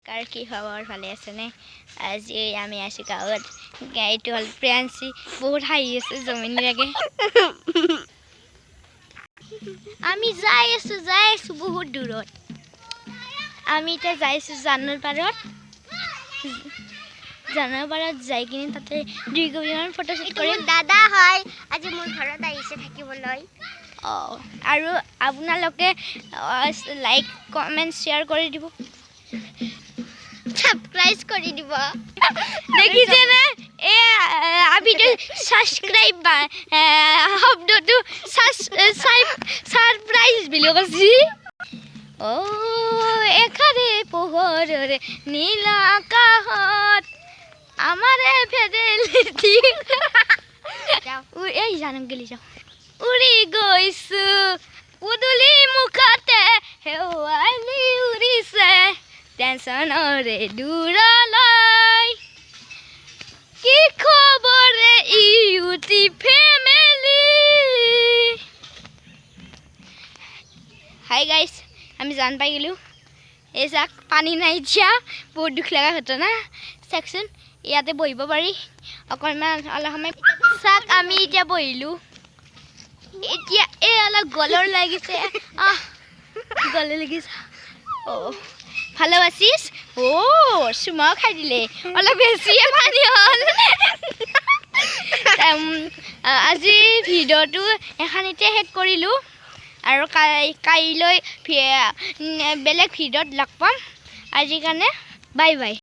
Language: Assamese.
কাৰ কি খবৰ ভালে আছেনে? আজি আমি আছোঁ গাঁৱত। এইটো হ'ল প্ৰিয়াঞ্চি, বহুত হাঁহি আছে জমিনীৰাগে। আমি যাই আছোঁ বহুত দূৰত। আমি এতিয়া যাই আছোঁ জানৰ পাৰত যাই কিনে তাতে 2 কপিমান ফটোশ্বুট কৰিম। দাদা হয়, আজি মোৰ ঘৰত আহিছে থাকিবলৈ। আৰু আপোনালোকে লাইক কমেণ্ট শ্বেয়াৰ কৰি দিব, সাবস্ক্ৰাইব কৰি দিব। দেখিছেনে আমিতো সাবস্ক্ৰাইব শব্দটো সাৰপ্ৰাইজ বুলি কৈছি। এখাৰে পোহৰৰে নীলা আকাশত আমাৰে ফেদেলিটি এই জানক গেলি যাওঁ উৰি গৈছো পদূলি মুখতে হেৱালি উৰিছে টেনচনৰে দূৰলৈ কি খবৰে ইউটি ফেমিলি। হাই গাইছ, আমি জান পাই গেলো। এই চাক পানী নাই যা, বহুত দুখ লগা ঘটনা। চাকচোন ইয়াতে বহিব পাৰি অকণমান অলপ সময়। চাক আমি এতিয়া বহিলোঁ। এতিয়া এই অলপ গলৰ লাগিছে, গলে লাগিছে। ভালো আছিস? চুমাও খাই দিলে, অলপ বেছিয়ে পানী হ'ল। আজি ভিডিঅ'টো এখানিতে শেষ কৰিলোঁ আৰু কাইলৈ বেলেগ ভিডিঅ'ত লগ পাম। আজিৰ কাৰণে বাই বাই।